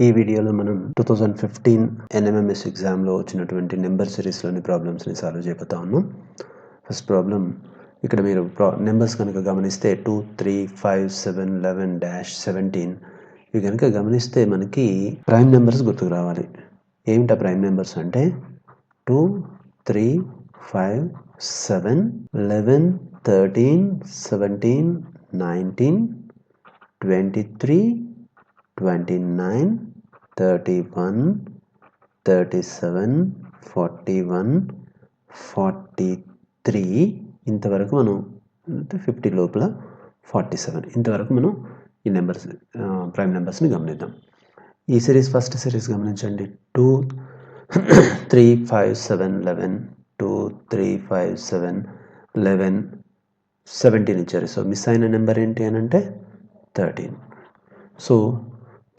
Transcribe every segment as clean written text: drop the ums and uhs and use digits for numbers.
ఈ వీడియోలో మనం 2015 NMMS ఎగ్జామ్లో వచ్చినటువంటి నెంబర్ సిరీస్లోని ప్రాబ్లమ్స్ని సాల్వ్ చేయబోతా ఉన్నాం. ఫస్ట్ ప్రాబ్లం ఇక్కడ మీరు నెంబర్స్ కనుక గమనిస్తే 2, 3, 5, 7, 11, 17 ఇవి కనుక గమనిస్తే మనకి ప్రైమ్ నెంబర్స్ గుర్తుకు రావాలి. ఏమిటా ప్రైమ్ నెంబర్స్ అంటే 2, 3, 5, 7, 11, 13, 17, 19, 23, 29, 31, 37, 41, 43 ఇంతవరకు మనం 50 లోపల 47 ఇంతవరకు మనం ఈ నెంబర్స్ ప్రైమ్ నెంబర్స్ని గమనిద్దాం. ఈ సిరీస్ ఫస్ట్ సిరీస్ గమనించండి. 2, 3, 5, 7, 11, 2, 3, 5, 7, 11, 17 ఇచ్చారు. సో మిస్ అయిన నెంబర్ ఏంటి అని అంటే 13. సో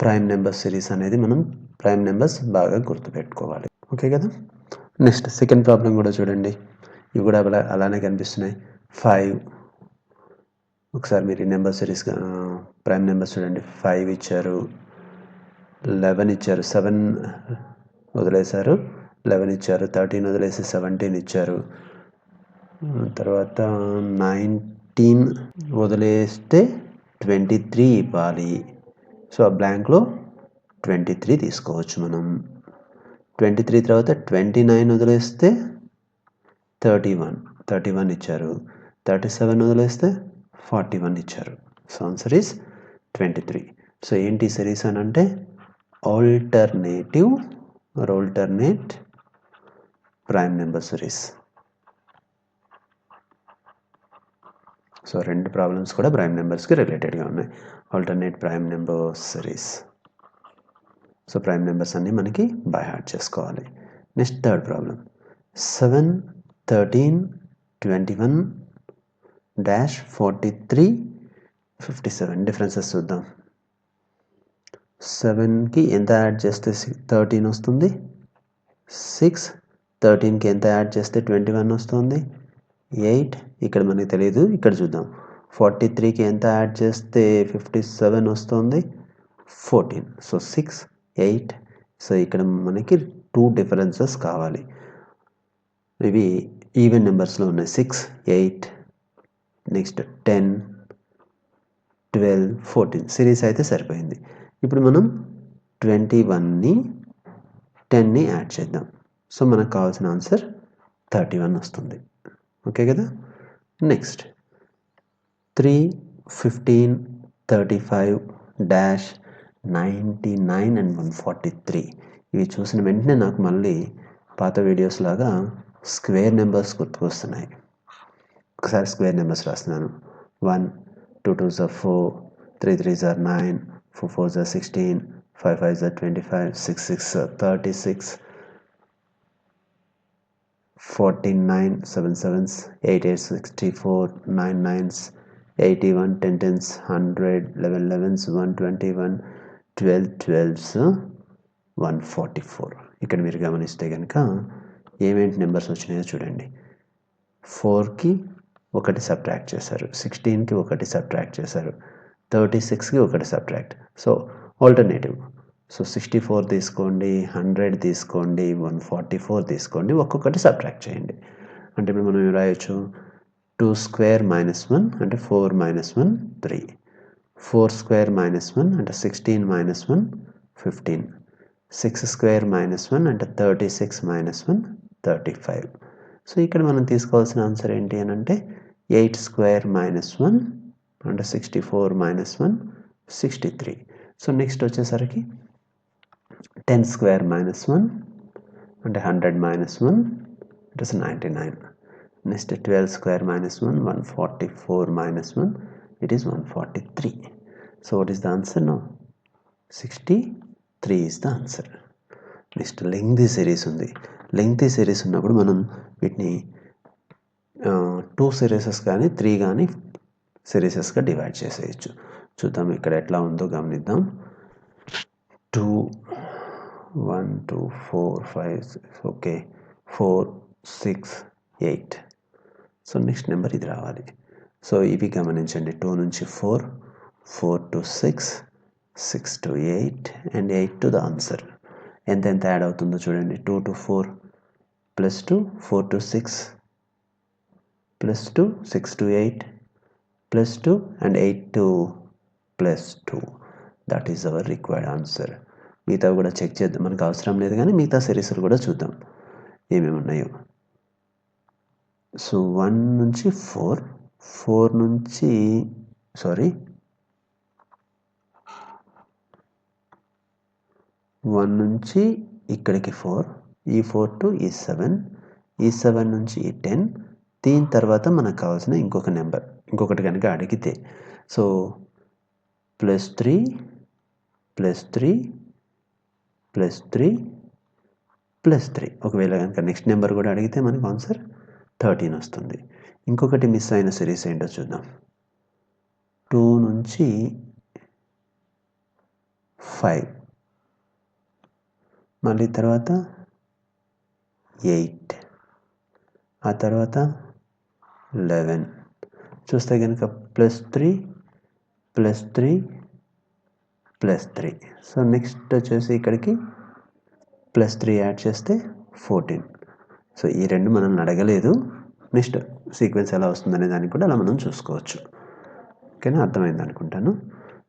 ప్రైమ్ నెంబర్ సిరీస్ అనేది మనం ప్రైమ్ నెంబర్స్ బాగా గుర్తుపెట్టుకోవాలి. ఓకే కదా. నెక్స్ట్ సెకండ్ ప్రాబ్లం కూడా చూడండి. ఇవి కూడా అలానే కనిపిస్తున్నాయి. 5 ఒకసారి మీరు ఈ నెంబర్ సిరీస్ ప్రైమ్ నెంబర్స్ చూడండి. 5 ఇచ్చారు, 11 ఇచ్చారు, 7 వదిలేశారు, 11 ఇచ్చారు, 13 వదిలేసి 17 ఇచ్చారు, తర్వాత 19 వదిలేస్తే 23 ఇవ్వాలి. సో ఆ బ్లాంక్లో 23 తీసుకోవచ్చు మనం. 23 తర్వాత 29 వదిలేస్తే 31 ఇచ్చారు, 37 వదిలేస్తే 41 ఇచ్చారు. So answer is 23. సో ఏంటి సిరీస్ అని అంటే alternate prime number series. So రెండు ప్రాబ్లమ్స్ కూడా ప్రైమ్ నెంబర్స్కి రిలేటెడ్గా ఉన్నాయి. Alternate prime number series. So prime numbers అన్నీ మనకి బై హార్ట్ చేసుకోవాలి. నెక్స్ట్ థర్డ్ ప్రాబ్లం 7, 13, 21, 43, 57 డిఫరెన్సెస్ చూద్దాం. 7కి ఎంత యాడ్ చేస్తే 13 వస్తుంది, 6, 13కి ఎంత యాడ్ చేస్తే 21 వస్తుంది, 8 ఇక్కడ మనకి తెలియదు, ఇక్కడ చూద్దాం. 43కి ఎంత యాడ్ చేస్తే 57 వస్తుంది, 14. సో 6, 8. సో ఇక్కడ మనకి 2 డిఫరెన్సెస్ కావాలి. ఇవి ఈవెన్ నెంబర్స్లో ఉన్నాయి. 6, 8, నెక్స్ట్ 10, 12, 14 సిరీస్ అయితే సరిపోయింది. ఇప్పుడు మనం 21ని 10ని యాడ్ చేద్దాం. సో మనకు కావాల్సిన ఆన్సర్ 31 వస్తుంది. ఓకే కదా. నెక్స్ట్ 3, 15, 35, 99 and 143 ఇవి చూసిన వెంటనే నాకు మళ్ళీ పాత వీడియోస్ లాగా స్క్వేర్ నెంబర్స్ గుర్తుకొస్తున్నాయి. ఒకసారి స్క్వేర్ నెంబర్స్ రాస్తున్నాను. 1, 2 2s are 4, 3 3s are 9, 4 4s are 16, 5 5s are 25, 6 6 are 36, 49, 7 7s, 8 8s 64, 9 9s 81, 10 10s 100, 11 11s 121, 12 12s 144. ఇక్కడ మీరు గమనిస్తే కనుక ఏమేంటి నెంబర్స్ వచ్చినాయో చూడండి. 4కి 1 సబ్ట్రాక్ట్ చేశారు, 16కి 1 సబ్ట్రాక్ట్ చేశారు, 36కి 1 సబ్ట్రాక్ట్. So alternative. సో 64 తీసుకోండి, 100 తీసుకోండి, 144 తీసుకోండి, ఒక్కొక్కటి సబ్ట్రాక్ట్ చేయండి. అంటే ఇప్పుడు మనం రాయొచ్చు 2 square minus 1 అంటే 4 minus 1 3, 4 square minus 1 అంటే 16 minus 1 15, 6 square minus 1 అంటే 36 minus 1 35. సో ఇక్కడ మనం తీసుకోవాల్సిన ఆన్సర్ ఏంటి అని అంటే 8 square minus 1 అంటే 64 minus 1 63. సో నెక్స్ట్ వచ్చేసరికి 10 square minus 1 అంటే 100 minus 1 it is 99. Next 12 square minus 1, 144 minus 1, it is 143. So what is the answer now? 63 is the answer. Next lengthy series ఉంది. లెంగ్తీ సిరీస్ ఉన్నప్పుడు మనం వీటిని 2 సిరీసెస్ కానీ 3 కానీ సిరీసెస్గా divide చేసేయచ్చు. చూద్దాం ఇక్కడ ఎట్లా ఉందో గమనిద్దాం. 2, 1, 2, 4, 5, 6 ఓకే 4, 6, 8. సో నెక్స్ట్ నెంబర్ ఇది రావాలి. సో ఇవి గమనించండి. 2 నుంచి 4, 4 to 6, 6 to 8 and 8 to the answer. ఎంత యాడ్ అవుతుందో చూడండి. 2 to 4 plus 2, 4 to 6 plus 2, 6 to 8 plus 2 and 8 to plus 2. That is our required answer. మిగతా కూడా చెక్ చేద్దాం, మనకు అవసరం లేదు కానీ మిగతా సిరీస్లు కూడా చూద్దాం ఏమేమి ఉన్నాయో. సో 1 నుంచి 4 నుంచి 1 నుంచి ఇక్కడికి 4, ఈ 4 టు ఈ 7, ఈ 7 నుంచి ఈ 10, దీని తర్వాత మనకు కావాల్సిన ఇంకొక నెంబర్ ఇంకొకటి కనుక అడిగితే సో +3 +3 +3 +3. ఒకవేళ కనుక నెక్స్ట్ నెంబర్ కూడా అడిగితే మనకు ఆన్సర్ 13 వస్తుంది. ఇంకొకటి మిస్ అయిన సిరీస్ ఏంటో చూద్దాం. 2 నుంచి 5, మళ్ళీ తర్వాత 8, ఆ తర్వాత 11. చూస్తే కనుక +3 +3 +3. సో నెక్స్ట్ వచ్చేసి ఇక్కడికి +3 యాడ్ చేస్తే 14. సో ఈ రెండు మనల్ని అడగలేదు, నెక్స్ట్ సీక్వెన్స్ ఎలా వస్తుందనే దానికి కూడా అలా మనం చూసుకోవచ్చు. ఓకేనా, అర్థమైంది అనుకుంటాను.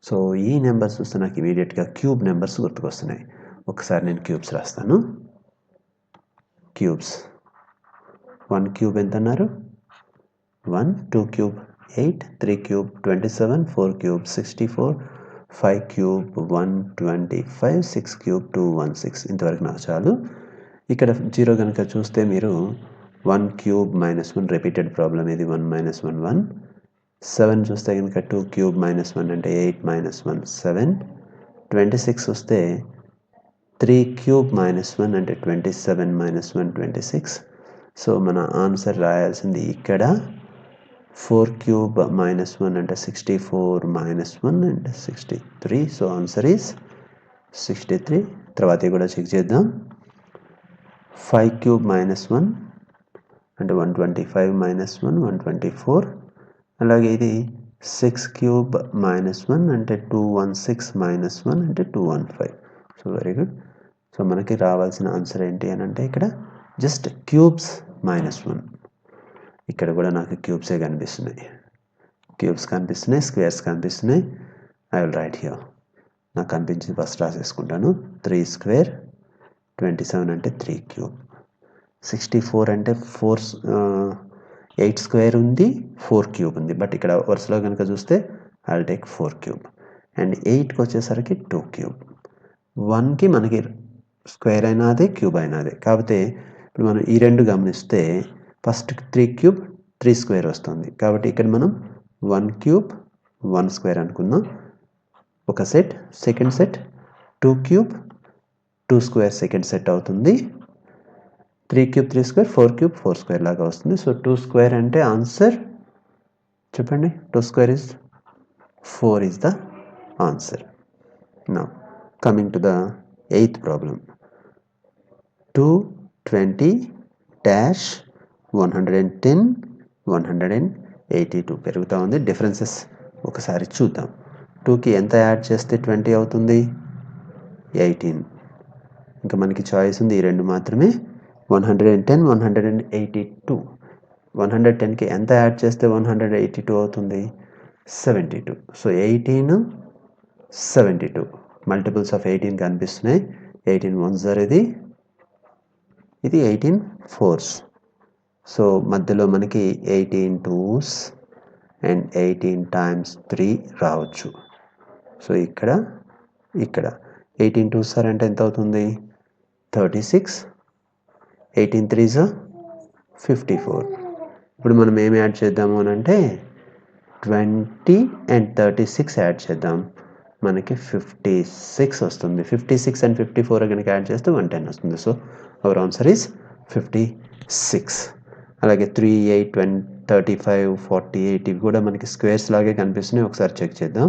సో ఈ నెంబర్స్ చూస్తే నాకు ఇమీడియట్గా క్యూబ్ నెంబర్స్ గుర్తుకొస్తున్నాయి. ఒకసారి నేను క్యూబ్స్ రాస్తాను. క్యూబ్స్ 1 క్యూబ్ ఎంత అన్నారు? 1, 2 cube 8, 3 cube 27, 4 cube 64, 5 cube 125, 6 cube 216. ఇంతవరకు నాకు చాలు. ఇక్కడ 0 కనుక చూస్తే మీరు 1 క్యూబ్ -1 రిపీటెడ్ ప్రాబ్లం ఇది. 1 - 1 1. 7 చూస్తే కనుక 2 క్యూబ్ -1 అంటే 8 - 1 7. 26 వస్తే 3 క్యూబ్ -1 అంటే 27 - 1 26. సో మన ఆన్సర్ రాయాల్సింది ఇక్కడ 4 క్యూబ్ -1 అంటే 64 - 1 అంటే 63. So answer is 63. తర్వాత కూడా చెక్ చేద్దాం. 5 క్యూబ్ -1 అంటే 125 - 1 124. అలాగే ఇది 6 క్యూబ్ -1 అంటే 216 - 1 అంటే 215. So very good. సో మనకి రావాల్సిన ఆన్సర్ ఏంటి అని అంటే ఇక్కడ జస్ట్ క్యూబ్స్ -1. ఇక్కడ కూడా నాకు క్యూబ్సే కనిపిస్తున్నాయి, క్యూబ్స్ కనిపిస్తున్నాయి, స్క్వేర్స్ కనిపిస్తున్నాయి. I will write here. నాకు కనిపించింది ఫస్ట్ రాసేసుకుంటాను. 3 స్క్వేర్ 27 అంటే 3 క్యూబ్. 64 అంటే 8 స్క్వేర్ ఉంది, 4 క్యూబ్ ఉంది. బట్ ఇక్కడ వరుసలో కనుక చూస్తే I will take 4 cube. And 8కి వచ్చేసరికి 2 క్యూబ్. 1కి మనకి స్క్వేర్ అయినా అదే, క్యూబ్ అయినా అదే. కాకపోతే ఇప్పుడు మనం ఈ రెండు గమనిస్తే ఫస్ట్ 3 క్యూబ్ 3 స్క్వేర్ వస్తుంది. కాబట్టి ఇక్కడ మనం 1 క్యూబ్ 1 స్క్వేర్ అనుకుందాం ఒక set. Second set 2 cube 2 square second set అవుతుంది. 3 క్యూబ్ 3 స్క్వేర్ 4 క్యూబ్ 4 స్క్వేర్ లాగా వస్తుంది. సో 2 స్క్వేర్ అంటే ఆన్సర్ చెప్పండి. 2 square is 4 is the answer. Now coming to the 8th problem. 220-110 182 పెరుగుతూ ఉంది. డిఫరెన్సెస్ ఒకసారి చూద్దాం. 2కి ఎంత యాడ్ చేస్తే 20 అవుతుంది? 18. ఇంకా మనకి చాయిస్ ఉంది ఈ రెండు మాత్రమే. 110 182. 110కి ఎంత యాడ్ చేస్తే 182 అవుతుంది? 72. సో 18 72 మల్టిపుల్స్ ఆఫ్ 18 కనిపిస్తున్నాయి. 18 1s ఆర్ ఇది 18 4s. సో మధ్యలో మనకి 18 2s అండ్ 18 times 3 రావచ్చు. సో ఇక్కడ 18 2s అంటే ఎంత అవుతుంది? 36. 18 3s 54. ఇప్పుడు మనం ఏమి యాడ్ చేద్దాము అని అంటే 20 and 36 యాడ్ చేద్దాం. మనకి 56 వస్తుంది. 56 and 54 కనుక యాడ్ చేస్తే 110 వస్తుంది. So our answer is 56. అలాగే 3 8 20 35 48 ఇవి కూడా మనకి స్క్వేర్స్ లాగే కనిపిస్తున్నాయి. ఒకసారి చెక్ చేద్దాం.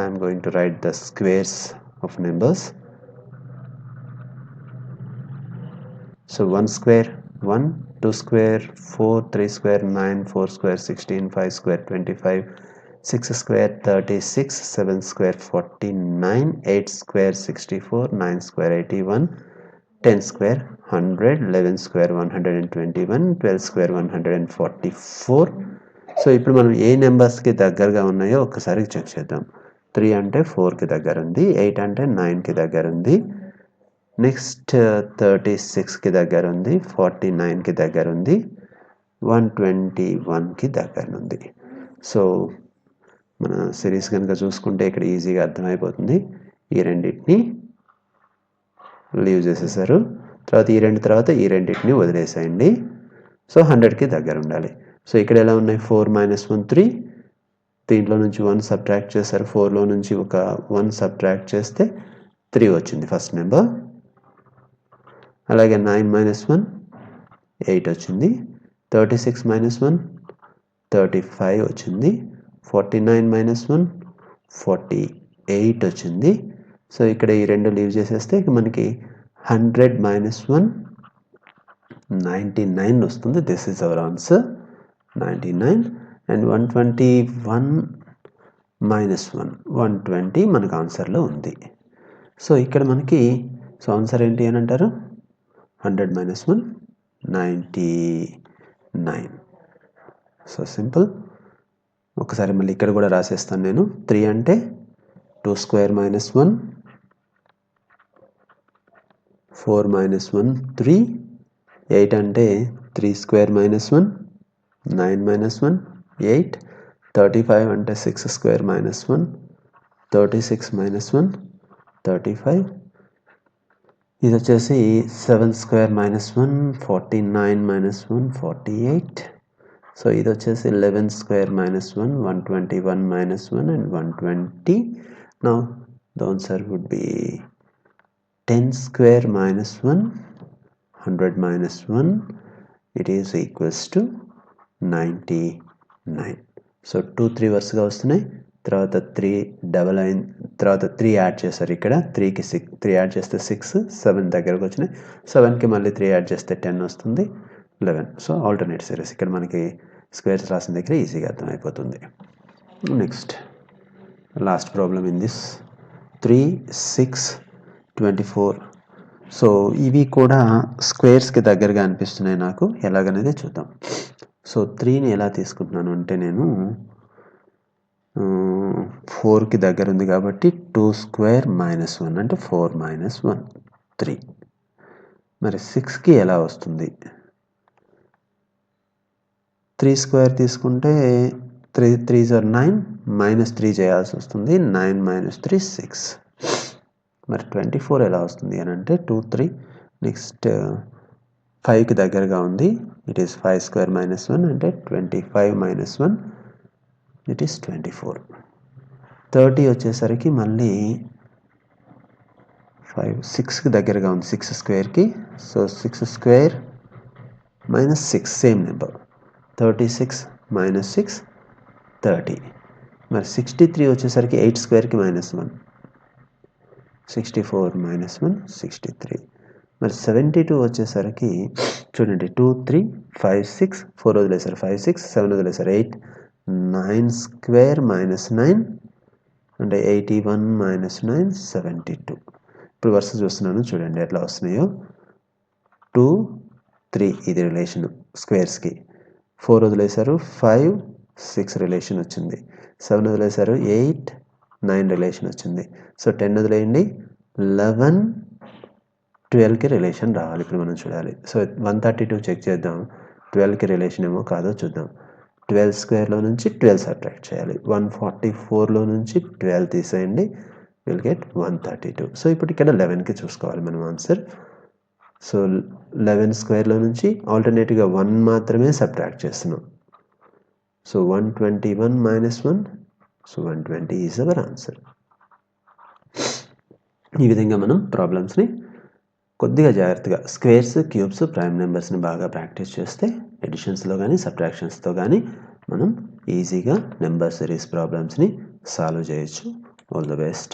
I'm going to right the squares of numbers. So 1 square 1, 2 square 4, 3 square 9, 4 square 16, 5 square 25, 6 square 36, 7 square 49, 8 square 64, 9 square 81, 10 square 100, 11 square 121, 12 square 144. So ఇప్పుడు మనం ఏ నెంబర్స్కి దగ్గరగా ఉన్నాయో ఒక్కసారి చెక్ చేద్దాం. 3 అంటే 4కి దగ్గర ఉంది, 8 అంటే 9కి దగ్గర ఉంది, నెక్స్ట్ 36కి దగ్గర ఉంది, 49కి దగ్గర ఉంది, 121కి దగ్గర ఉంది. సో మన సిరీస్ కనుక చూసుకుంటే ఇక్కడ ఈజీగా అర్థమైపోతుంది. ఈ రెండింటిని లీవ్ చేసేసారు, తర్వాత ఈ రెండింటిని వదిలేసేయండి. సో 100కి దగ్గర ఉండాలి. సో ఇక్కడ ఎలా ఉన్నాయి, 4 - 1 3, దీంట్లో నుంచి 1 సబ్ట్రాక్ట్ చేశారు, 4లో నుంచి ఒక 1 సబ్ట్రాక్ట్ చేస్తే 3 వచ్చింది ఫస్ట్ నెంబర్. అలాగే 9 - 1 8 వచ్చింది, 36 - 1 35 వచ్చింది, 49 - 1 48 వచ్చింది. సో ఇక్కడ ఈ రెండు లీవ్ చేసేస్తే మనకి 100 - 1 99 వస్తుంది. This is our answer 99. And 121 - 1 120 మనకు ఆన్సర్లో ఉంది. సో ఇక్కడ మనకి సో ఆన్సర్ ఏంటి అని అంటారు, 100 - 1 99. So simple. ఒకసారి మళ్ళీ ఇక్కడ కూడా రాసేస్తాను నేను. 3 అంటే 2 square - 1, 4 - 1 3, 8 అంటే 3 square - 1, 9 - 1 8, 35 అంటే 6 square - 1, 36 - 1 35, ఇది వచ్చేసి 7 square - 1, 49 - 1 48. సో ఇది వచ్చేసి 11 square - 1, 121 - 1 and 120. Now the answer would be 10 square - 1, 100 - 1, it is equals to 99. So 2 3 వరుసగా వస్తున్నాయి, తర్వాత 3 డబల్ అయింది, తర్వాత 3 యాడ్ చేశారు. ఇక్కడ 3కి 3 యాడ్ చేస్తే 6, 7 దగ్గరకు వచ్చినాయి, 7కి మళ్ళీ 3 యాడ్ చేస్తే 10 వస్తుంది, 11. సో ఆల్టర్నేట్ సిరీస్ ఇక్కడ మనకి స్క్వేర్స్ రాసిన దగ్గర ఈజీగా అర్థమైపోతుంది. Next last problem in this 3 6 24. So ఇవి కూడా స్క్వేర్స్కి దగ్గరగా అనిపిస్తున్నాయి నాకు, ఎలాగనేది చూద్దాం. సో 3ని ఎలా తీసుకుంటున్నాను అంటే నేను 4కి దగ్గర ఉంది కాబట్టి 2 square - 1 అంటే 4 - 1 3. మరి 6కి ఎలా వస్తుంది, 3 square తీసుకుంటే 3 3s are 9, -3 చేయాల్సి వస్తుంది, 9 - 3 6. మరి 24 ఎలా వస్తుంది అని అంటే 2 3, నెక్స్ట్ 5కి దగ్గరగా ఉంది, ఇట్ ఈస్ 5 square - 1 అంటే 25 - 1 ఇట్ ఈస్ 24. 30 వచ్చేసరికి మళ్ళీ 6కి దగ్గరగా ఉంది, 6 squareకి. So 6 square - 6 same number, 36 - 6 30. మరి 63 వచ్చేసరికి 8 squareకి -1, 64 - 1 63. మరి 72 వచ్చేసరికి చూడండి 2 3 5 6, 4 వదిలేసారు 5 6, 7 వదిలేసారు 8, 9 square - 9 అంటే 81 - 9 72. ఇప్పుడు వరుస చూస్తున్నాను చూడండి ఎట్లా వస్తున్నాయో. 2 3 ఇది రిలేషన్ స్క్వేర్స్కి, 4 వదిలేసారు 5 6 రిలేషన్ వచ్చింది, 7 వదిలేసారు 8 9 రిలేషన్ వచ్చింది. సో 10 వదిలేయండి 11 12కి రిలేషన్ రావాలి. ఇప్పుడు మనం చూడాలి. సో 132 చెక్ చేద్దాం, 12కి రిలేషన్ ఏమో కాదో చూద్దాం. 12 స్క్వేర్లో నుంచి 12 సబ్ట్రాక్ట్ చేయాలి, 144లో నుంచి 12 తీసేయండి, విల్ గెట్ 132. సో ఇప్పుడు ఇక్కడ 11కి చూసుకోవాలి మనం ఆన్సర్. సో 11 స్క్వేర్లో నుంచి ఆల్టర్నేటివ్గా 1 మాత్రమే సబ్ట్రాక్ట్ చేస్తున్నాం. So 121 - 1, so 120 is our answer. ఈ విధంగా మనం ప్రాబ్లమ్స్ని కొద్దిగా జాగ్రత్తగా స్క్వేర్స్ క్యూబ్స్ ప్రైమ్ నెంబర్స్ని బాగా ప్రాక్టీస్ చేస్తే ఎడిషన్స్లో కానీ సబ్ట్రాక్షన్స్తో కానీ మనం ఈజీగా నెంబర్ సిరీస్ ప్రాబ్లమ్స్ని సాల్వ్ చేయొచ్చు. All the best.